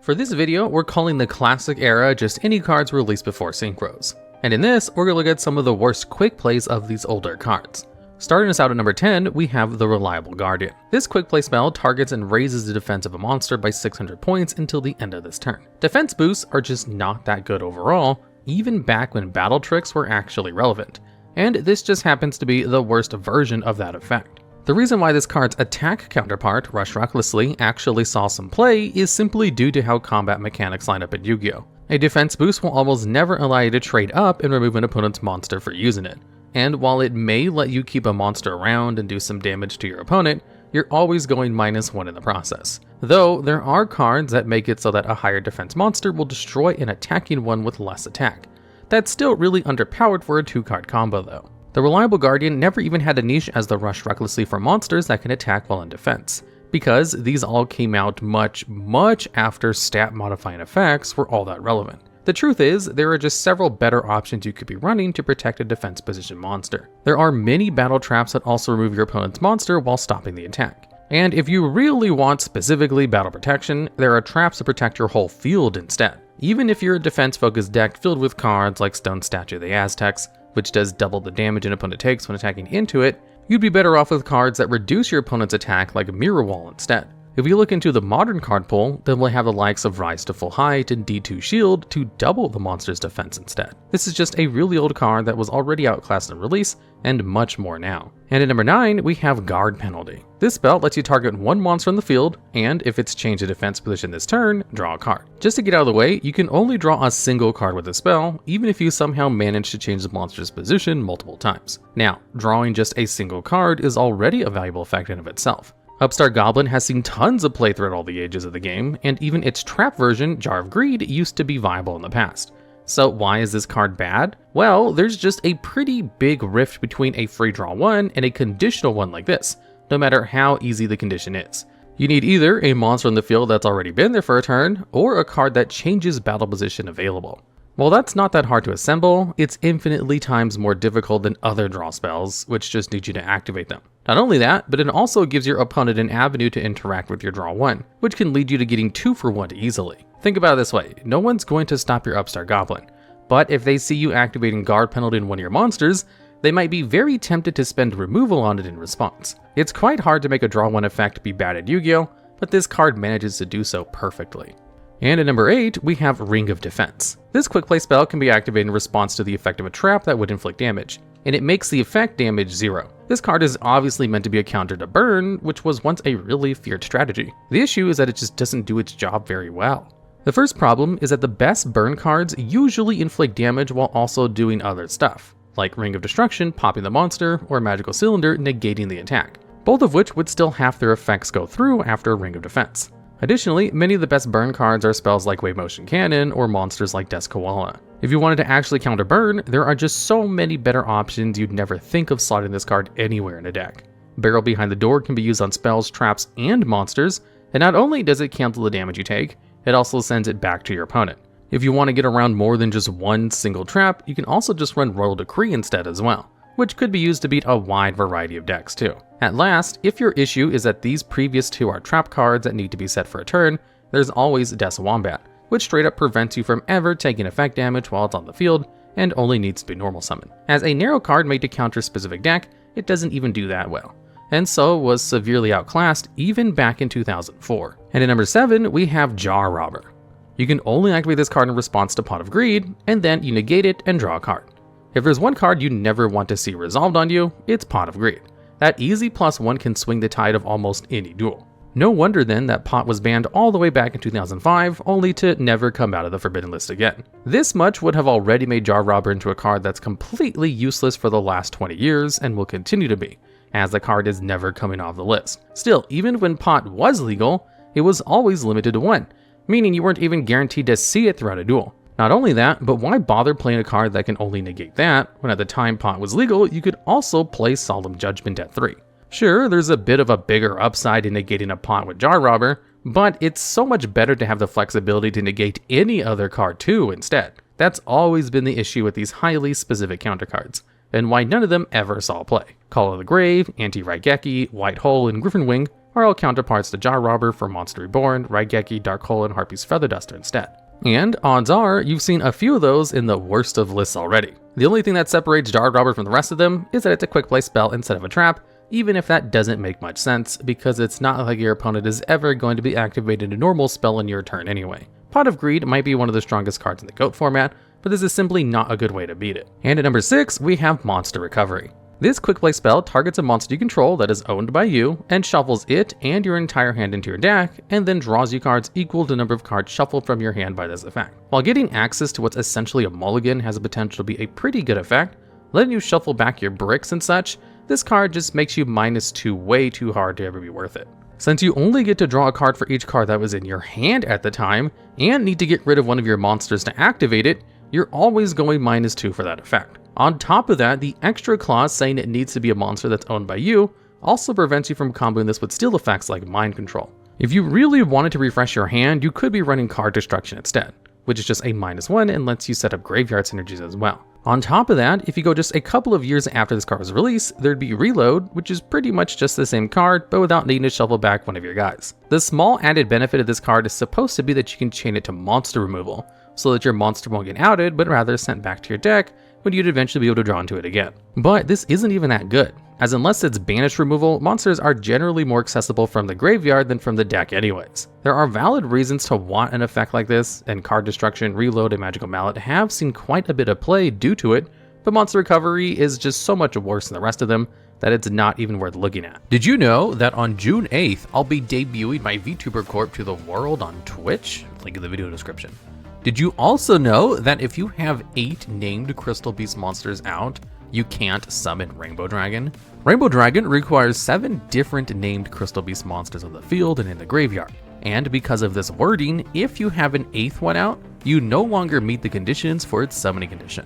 For this video, we're calling the classic era just any cards released before Synchros. And in this, we're going to look at some of the worst quick plays of these older cards. Starting us out at number 10, we have the Reliable Guardian. This quick play spell targets and raises the defense of a monster by 600 points until the end of this turn. Defense boosts are just not that good overall, even back when battle tricks were actually relevant. And this just happens to be the worst version of that effect. The reason why this card's attack counterpart, Rush Recklessly, actually saw some play is simply due to how combat mechanics line up in Yu-Gi-Oh! A defense boost will almost never allow you to trade up and remove an opponent's monster for using it. And while it may let you keep a monster around and do some damage to your opponent, you're always going -1 in the process. Though, there are cards that make it so that a higher defense monster will destroy an attacking one with less attack. That's still really underpowered for a 2-card combo though. The Reliable Guardian never even had a niche as the Rush Recklessly for monsters that can attack while in defense, because these all came out much after stat modifying effects were all that relevant. The truth is, there are just several better options you could be running to protect a defense position monster. There are many battle traps that also remove your opponent's monster while stopping the attack. And if you really want specifically battle protection, there are traps to protect your whole field instead. Even if you're a defense-focused deck filled with cards like Stone Statue of the Aztecs, which does double the damage an opponent takes when attacking into it, you'd be better off with cards that reduce your opponent's attack like Mirror Wall instead. If you look into the modern card pool, then we'll have the likes of Rise to Full Height and D2 Shield to double the monster's defense instead. This is just a really old card that was already outclassed in release, and much more now. And at number 9, we have Guard Penalty. This spell lets you target one monster on the field, and if it's changed to defense position this turn, draw a card. Just to get out of the way, you can only draw a single card with this spell, even if you somehow manage to change the monster's position multiple times. Now, drawing just a single card is already a valuable effect in of itself. Upstart Goblin has seen tons of play throughout all the ages of the game, and even its trap version, Jar of Greed, used to be viable in the past. So why is this card bad? Well, there's just a pretty big rift between a free draw one and a conditional one like this, no matter how easy the condition is. You need either a monster on the field that's already been there for a turn, or a card that changes battle position available. While that's not that hard to assemble, it's infinitely times more difficult than other draw spells, which just need you to activate them. Not only that, but it also gives your opponent an avenue to interact with your draw 1, which can lead you to getting 2 for 1 easily. Think about it this way, no one's going to stop your Upstart Goblin, but if they see you activating Guard Penalty in one of your monsters, they might be very tempted to spend removal on it in response. It's quite hard to make a draw 1 effect be bad at Yu-Gi-Oh!, but this card manages to do so perfectly. And at number 8, we have Ring of Defense. This quick play spell can be activated in response to the effect of a trap that would inflict damage, and it makes the effect damage 0. This card is obviously meant to be a counter to Burn, which was once a really feared strategy. The issue is that it just doesn't do its job very well. The first problem is that the best Burn cards usually inflict damage while also doing other stuff, like Ring of Destruction popping the monster, or Magical Cylinder negating the attack, both of which would still have their effects go through after Ring of Defense. Additionally, many of the best burn cards are spells like Wave Motion Cannon or monsters like Death's Koala. If you wanted to actually counter burn, there are just so many better options you'd never think of slotting this card anywhere in a deck. Barrel Behind the Door can be used on spells, traps, and monsters, and not only does it cancel the damage you take, it also sends it back to your opponent. If you want to get around more than just one single trap, you can also just run Royal Decree instead as well, which could be used to beat a wide variety of decks too. At last, if your issue is that these previous 2 are trap cards that need to be set for a turn, there's always Death's Wombat, which straight up prevents you from ever taking effect damage while it's on the field, and only needs to be normal summon. As a narrow card made to counter a specific deck, it doesn't even do that well, and so was severely outclassed even back in 2004. And at number 7, we have Jar Robber. You can only activate this card in response to Pot of Greed, and then you negate it and draw a card. If there's one card you never want to see resolved on you, it's Pot of Greed. That easy +1 can swing the tide of almost any duel. No wonder then that Pot was banned all the way back in 2005, only to never come out of the forbidden list again. This much would have already made Jar Robber into a card that's completely useless for the last 20 years and will continue to be, as the card is never coming off the list. Still, even when Pot was legal, it was always limited to 1, meaning you weren't even guaranteed to see it throughout a duel. Not only that, but why bother playing a card that can only negate that, when at the time Pot was legal, you could also play Solemn Judgment at 3. Sure, there's a bit of a bigger upside in negating a Pot with Jar Robber, but it's so much better to have the flexibility to negate any other card too instead. That's always been the issue with these highly specific counter cards, and why none of them ever saw play. Call of the Grave, Anti-Raigeki, White Hole, and Griffin Wing are all counterparts to Jaw Robber for Monster Reborn, Raigeki, Dark Hole, and Harpy's Feather Duster instead. And odds are, you've seen a few of those in the worst of lists already. The only thing that separates Jaw Robber from the rest of them is that it's a quick play spell instead of a trap, even if that doesn't make much sense, because it's not like your opponent is ever going to be activating a normal spell in your turn anyway. Pot of Greed might be one of the strongest cards in the GOAT format, but this is simply not a good way to beat it. And at number 6, we have Monster Recovery. This quick play spell targets a monster you control that is owned by you, and shuffles it and your entire hand into your deck, and then draws you cards equal to the number of cards shuffled from your hand by this effect. While getting access to what's essentially a mulligan has the potential to be a pretty good effect, letting you shuffle back your bricks and such, this card just makes you -2 way too hard to ever be worth it. Since you only get to draw a card for each card that was in your hand at the time, and need to get rid of one of your monsters to activate it, you're always going -2 for that effect. On top of that, the extra clause saying it needs to be a monster that's owned by you also prevents you from comboing this with steal effects like Mind Control. If you really wanted to refresh your hand, you could be running Card Destruction instead, which is just a -1 and lets you set up graveyard synergies as well. On top of that, if you go just a couple of years after this card was released, there'd be Reload, which is pretty much just the same card, but without needing to shuffle back one of your guys. The small added benefit of this card is supposed to be that you can chain it to monster removal, so that your monster won't get outed, but rather sent back to your deck when you'd eventually be able to draw into it again. But this isn't even that good, as unless it's banished removal, monsters are generally more accessible from the graveyard than from the deck anyways. There are valid reasons to want an effect like this, and Card Destruction, Reload, and Magical Mallet have seen quite a bit of play due to it, but Monster Recovery is just so much worse than the rest of them that it's not even worth looking at. Did you know that on June 8th, I'll be debuting my VTuber Corp to the world on Twitch? Link in the video description. Did you also know that if you have 8 named Crystal Beast monsters out, you can't summon Rainbow Dragon? Rainbow Dragon requires 7 different named Crystal Beast monsters on the field and in the graveyard. And because of this wording, if you have an 8th one out, you no longer meet the conditions for its summoning condition.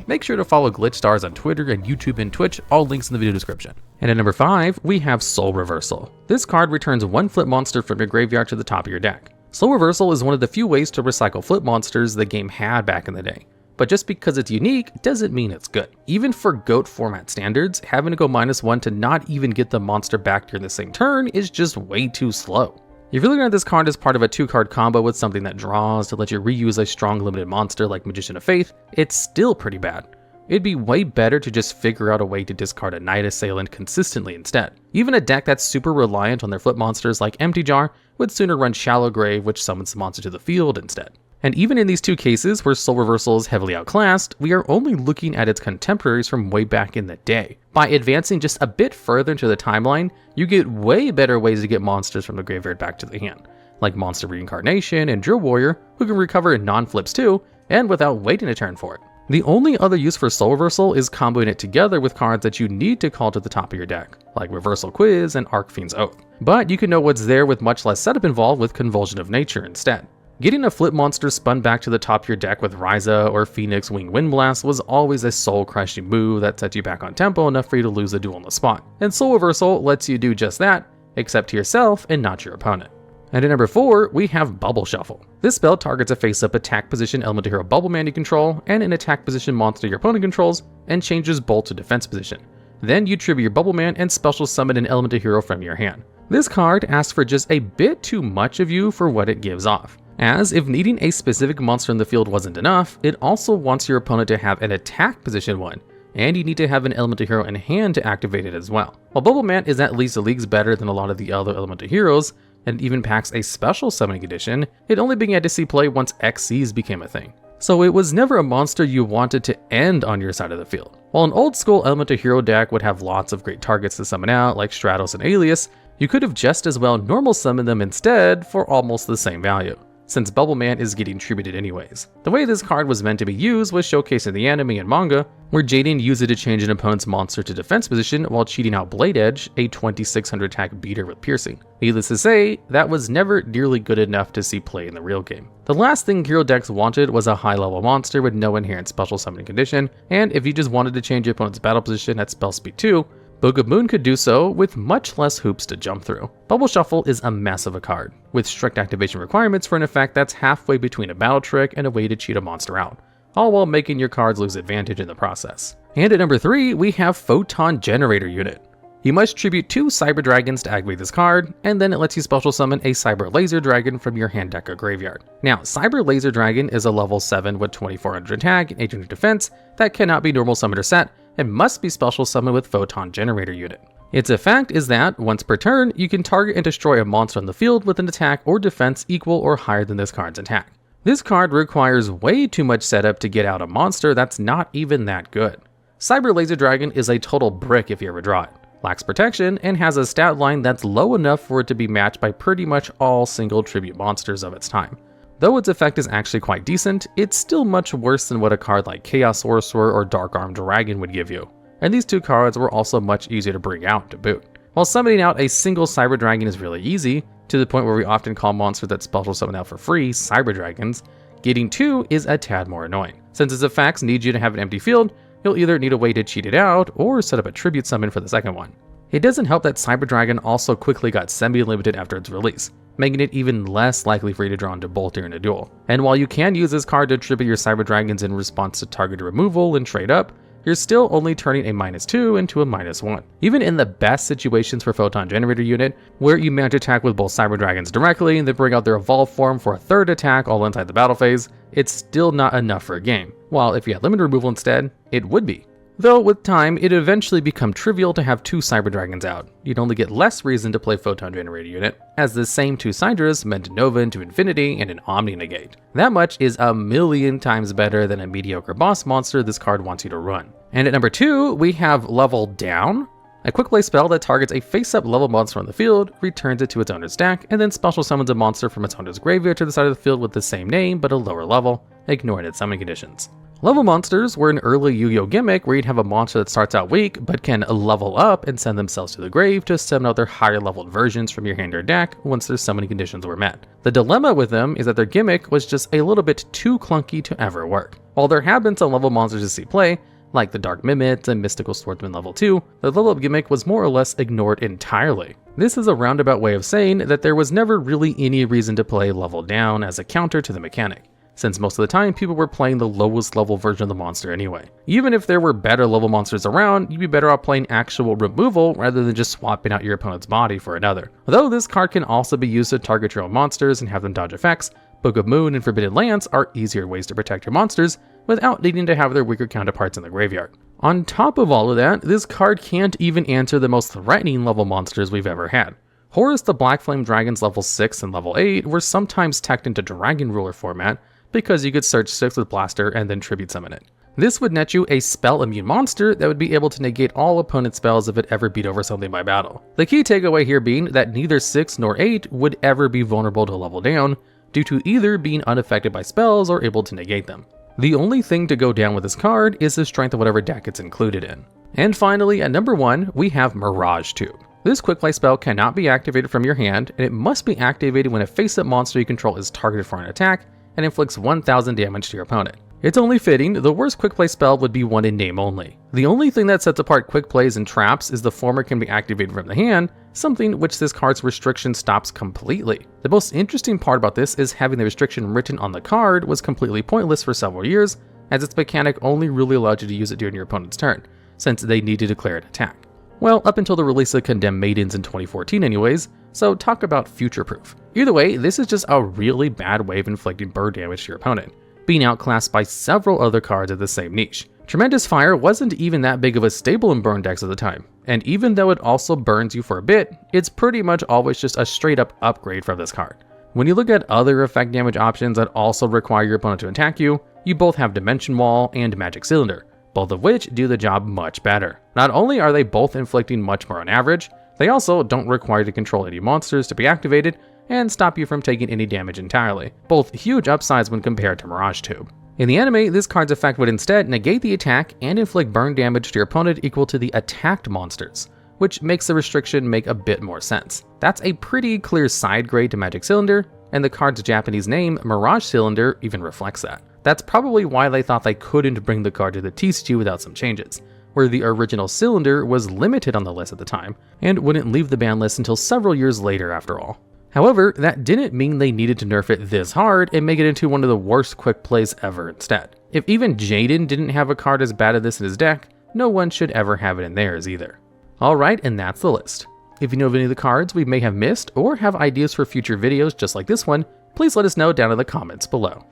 Make sure to follow Glitch Stars on Twitter and YouTube and Twitch, all links in the video description. And at number 5, we have Soul Reversal. This card returns 1 flip monster from your graveyard to the top of your deck. Soul Reversal is one of the few ways to recycle flip monsters the game had back in the day. But just because it's unique doesn't mean it's good. Even for GOAT format standards, having to go -1 to not even get the monster back during the same turn is just way too slow. If you're looking at this card as part of a 2-card combo with something that draws to let you reuse a strong limited monster like Magician of Faith, it's still pretty bad. It'd be way better to just figure out a way to discard a Night Assailant consistently instead. Even a deck that's super reliant on their flip monsters like Empty Jar would sooner run Shallow Grave, which summons the monster to the field instead. And even in these 2 cases where Soul Reversal is heavily outclassed, we are only looking at its contemporaries from way back in the day. By advancing just a bit further into the timeline, you get way better ways to get monsters from the graveyard back to the hand, like Monster Reincarnation and Drill Warrior, who can recover in non-flips too, and without waiting a turn for it. The only other use for Soul Reversal is comboing it together with cards that you need to call to the top of your deck, like Reversal Quiz and Arcfiend's Oath. But you can know what's there with much less setup involved with Convulsion of Nature instead. Getting a flip monster spun back to the top of your deck with Ryza or Phoenix Wing Windblast was always a soul-crushing move that sets you back on tempo enough for you to lose a duel on the spot. And Soul Reversal lets you do just that, except to yourself and not your opponent. And at number 4, we have Bubble Shuffle. This spell targets a face-up attack position Elemental Hero Bubble Man you control, and an attack position monster your opponent controls, and changes both to defense position. Then you tribute your Bubble Man and special summon an Elemental Hero from your hand. This card asks for just a bit too much of you for what it gives off, as if needing a specific monster in the field wasn't enough, it also wants your opponent to have an attack position one, and you need to have an Elemental Hero in hand to activate it as well. While Bubble Man is at least leagues better than a lot of the other Elemental Heroes, and even packs a special summoning condition, it only began to see play once XCs became a thing. So it was never a monster you wanted to end on your side of the field. While an old school Elemental Hero deck would have lots of great targets to summon out, like Stratos and Alias, you could have just as well normal summoned them instead for almost the same value, since Bubble Man is getting tributed anyways. The way this card was meant to be used was showcased in the anime and manga, where Jaden used it to change an opponent's monster to defense position while cheating out Blade Edge, a 2600 attack beater with piercing. Needless to say, that was never nearly good enough to see play in the real game. The last thing hero decks wanted was a high level monster with no inherent special summoning condition, and if you just wanted to change your opponent's battle position at spell speed 2, Book of Moon could do so with much less hoops to jump through. Bubble Shuffle is a mess of a card, with strict activation requirements for an effect that's halfway between a battle trick and a way to cheat a monster out, all while making your cards lose advantage in the process. And at number 3, we have Photon Generator Unit. You must tribute 2 Cyber Dragons to activate this card, and then it lets you special summon a Cyber Laser Dragon from your hand deck or graveyard. Now, Cyber Laser Dragon is a level 7 with 2400 attack and 800 defense that cannot be normal summoned or set, and must be special summoned with Photon Generator unit. Its effect is that, once per turn, you can target and destroy a monster on the field with an attack or defense equal or higher than this card's attack. This card requires way too much setup to get out a monster that's not even that good. Cyber Laser Dragon is a total brick if you ever draw it. Lacks protection, and has a stat line that's low enough for it to be matched by pretty much all single tribute monsters of its time. Though its effect is actually quite decent, it's still much worse than what a card like Chaos Sorcerer or Dark Armed Dragon would give you. And these 2 cards were also much easier to bring out to boot. While summoning out a single Cyber Dragon is really easy, to the point where we often call monsters that special summon out for free Cyber Dragons, getting 2 is a tad more annoying. Since its effects need you to have an empty field, you'll either need a way to cheat it out, or set up a tribute summon for the second one. It doesn't help that Cyber Dragon also quickly got semi-limited after its release, making it even less likely for you to draw into bolt during a duel. And while you can use this card to tribute your Cyber Dragons in response to targeted removal and trade up, you're still only turning a -2 into a -1. Even in the best situations for Photon Generator unit, where you manage to attack with both Cyber Dragons directly and then bring out their evolved form for a 3rd attack all inside the battle phase, it's still not enough for a game, while if you had limited removal instead, it would be. Though with time, it'd eventually become trivial to have 2 Cyber Dragons out. You'd only get less reason to play Photon Generator unit, as the same 2 Syndras meant Nova into Infinity and an Omni Negate. That much is a million times better than a mediocre boss monster this card wants you to run. And at number 2, we have Level Down, a quick play spell that targets a face-up level monster on the field, returns it to its owner's deck, and then special summons a monster from its owner's graveyard to the side of the field with the same name but a lower level, ignoring its summon conditions. Level monsters were an early Yu-Gi-Oh gimmick where you'd have a monster that starts out weak but can level up and send themselves to the grave to summon out their higher leveled versions from your hand or deck once their summoning conditions were met. The dilemma with them is that their gimmick was just a little bit too clunky to ever work. While there have been some level monsters to see play, like the Dark Mimit and Mystical Swordsman level 2, the level up gimmick was more or less ignored entirely. This is a roundabout way of saying that there was never really any reason to play level down as a counter to the mechanic, since most of the time people were playing the lowest level version of the monster anyway. Even if there were better level monsters around, you'd be better off playing actual removal rather than just swapping out your opponent's body for another. Although this card can also be used to target your own monsters and have them dodge effects, Book of Moon and Forbidden Lance are easier ways to protect your monsters without needing to have their weaker counterparts in the graveyard. On top of all of that, this card can't even answer the most threatening level monsters we've ever had. Horus the Black Flame Dragons level 6 and level 8 were sometimes teched into Dragon Ruler format, because you could search 6 with Blaster and then tribute summon it. This would net you a spell immune monster that would be able to negate all opponent spells if it ever beat over something by battle. The key takeaway here being that neither 6 nor 8 would ever be vulnerable to level down, due to either being unaffected by spells or able to negate them. The only thing to go down with this card is the strength of whatever deck it's included in. And finally, at number 1, we have Mirage Tube. This quick play spell cannot be activated from your hand, and it must be activated when a face-up monster you control is targeted for an attack and inflicts 1000 damage to your opponent. It's only fitting, the worst quick play spell would be one in name only. The only thing that sets apart quick plays and traps is the former can be activated from the hand, something which this card's restriction stops completely. The most interesting part about this is having the restriction written on the card was completely pointless for several years, as its mechanic only really allowed you to use it during your opponent's turn, since they need to declare an attack. Well, up until the release of Condemned Maidens in 2014 anyways, so talk about future-proof. Either way, this is just a really bad way of inflicting burn damage to your opponent, being outclassed by several other cards of the same niche. Tremendous Fire wasn't even that big of a staple in burn decks at the time, and even though it also burns you for a bit, it's pretty much always just a straight up upgrade from this card. When you look at other effect damage options that also require your opponent to attack you, you both have Dimension Wall and Magic Cylinder, both of which do the job much better. Not only are they both inflicting much more on average, they also don't require you to control any monsters to be activated and stop you from taking any damage entirely, both huge upsides when compared to Mirage Tube. In the anime, this card's effect would instead negate the attack and inflict burn damage to your opponent equal to the attacked monsters, which makes the restriction make a bit more sense. That's a pretty clear side grade to Magic Cylinder, and the card's Japanese name, Mirage Cylinder, even reflects that. That's probably why they thought they couldn't bring the card to the TCG without some changes, where the original Cylinder was limited on the list at the time, and wouldn't leave the ban list until several years later after all. However, that didn't mean they needed to nerf it this hard and make it into one of the worst quick plays ever instead. If even Jaden didn't have a card as bad as this in his deck, no one should ever have it in theirs either. Alright, and that's the list. If you know of any of the cards we may have missed or have ideas for future videos just like this one, please let us know down in the comments below.